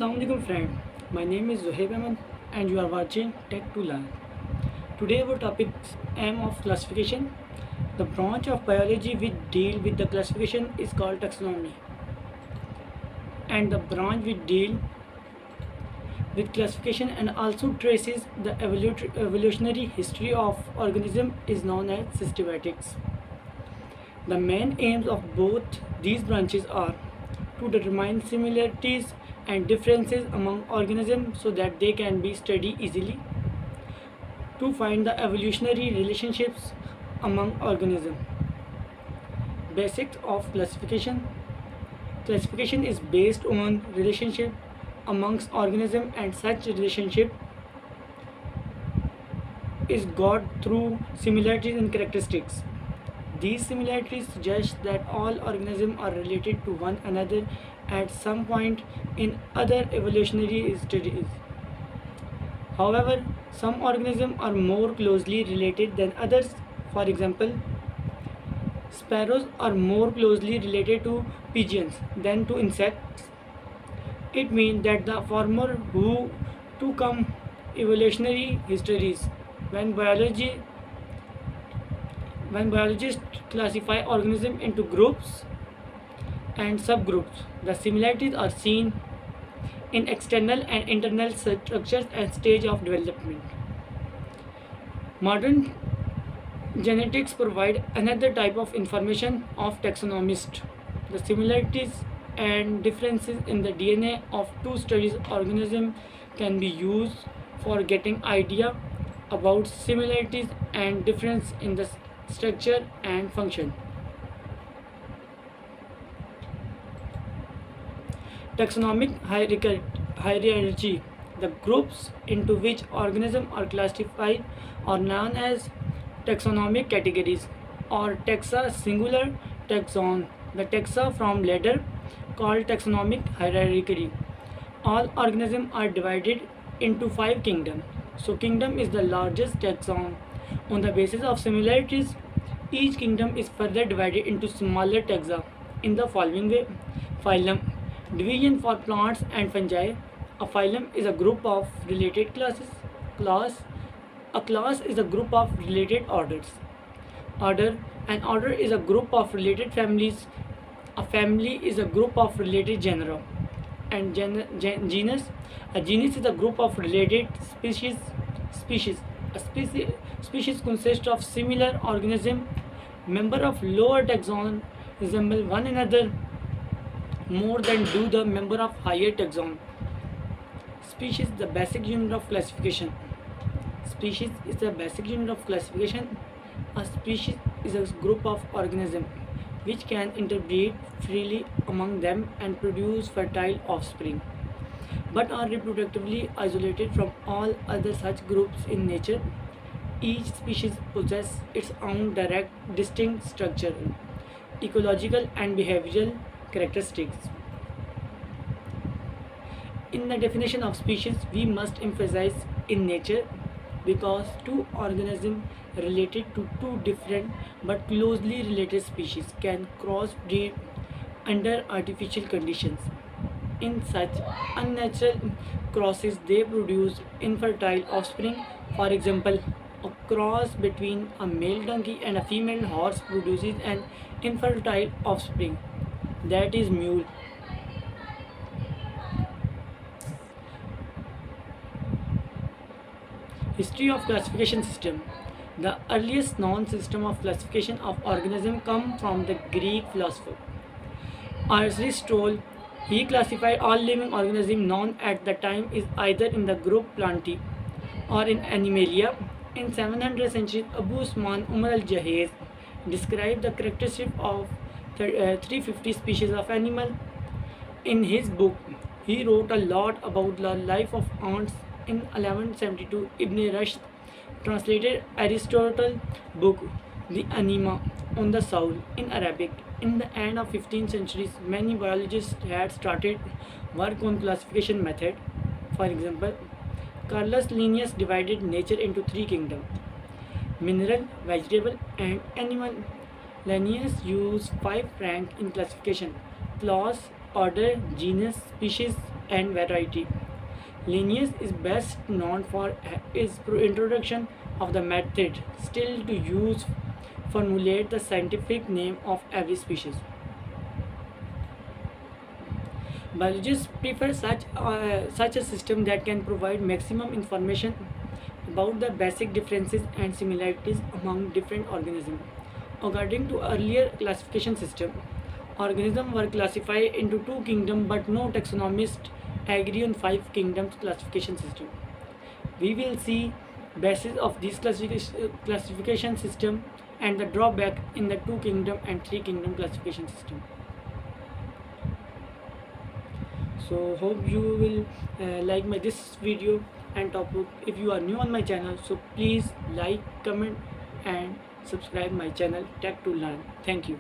Assalamualaikum friend, my name is Zohaib Ahmed and you are watching Tech to Learn. Today our topic is aim of classification. The branch of biology which deal with the classification is called taxonomy, and the branch which deal with classification and also traces the evolutionary history of organism is known as systematics. The main aims of both these branches are to determine similarities and differences among organisms so that they can be studied easily, to find the evolutionary relationships among organisms. Basics of classification. Classification is based on relationship amongst organisms, and such relationship is got through similarities in characteristics. These similarities suggest that all organisms are related to one another at some point in other evolutionary studies. However, some organisms are more closely related than others. For example, sparrows are more closely related to pigeons than to insects. It means that the former who to come evolutionary histories when biologists classify organisms into groups and subgroups, the similarities are seen in external and internal structures and stage of development. Modern genetics provide another type of information of taxonomists. The similarities and differences in the DNA of two studied organisms can be used for getting idea about similarities and difference in the structure and function. Taxonomic hierarchy. The groups into which organisms are classified are known as taxonomic categories or taxa singular taxon. The taxa from ladder called taxonomic hierarchy. All organisms are divided into 5 kingdoms. So kingdom is the largest taxon. On the basis of similarities, each kingdom is further divided into smaller taxa in the following way. Phylum. Division for plants and fungi. A phylum is a group of related classes. A class is a group of related orders. Order. An order is a group of related families. A family is a group of related genera. And genus. A genus is a group of related species. A species consists of similar organisms. Members of lower taxon resemble one another more than do the member of higher taxon. Species, the basic unit of classification. Species is the basic unit of classification. A species is a group of organisms which can interbreed freely among them and produce fertile offspring, but are reproductively isolated from all other such groups in nature. Each species possesses its own direct, distinct structure, ecological and behavioral characteristics. In the definition of species, we must emphasize in nature because two organisms related to two different but closely related species can crossbreed under artificial conditions. In such unnatural crosses, they produce infertile offspring. For example, a cross between a male donkey and a female horse produces an infertile offspring, that is mule. History of classification system. The earliest known system of classification of organisms come from the Greek philosopher Aristotle. He classified all living organisms known at the time is either in the group Plantae or in Animalia. In 700 century, Abu Usman Umar al-Jahiz described the characteristics of 350 species of animal. In his book, he wrote a lot about the life of ants. In 1172, Ibn Rushd translated Aristotle's book, The Anima on the Soul, in Arabic. In the end of 15th century, many biologists had started work on classification method. For example, Carlos Linnaeus divided nature into 3 kingdoms: mineral, vegetable, and animal. Linnaeus used 5 ranks in classification: class, order, genus, species, and variety. Linnaeus is best known for his introduction of the method still to use formulate the scientific name of every species. Biologists prefer such a system that can provide maximum information about the basic differences and similarities among different organisms. According to earlier classification system, organisms were classified into two kingdoms, but no taxonomist agree on five kingdoms classification system. We will see basis of this classification system and the drawback in the two kingdom and three kingdom classification system. So hope you will like my this video and topic. If you are new on my channel, so please like, comment and subscribe my channel Tech to Learn. Thank you.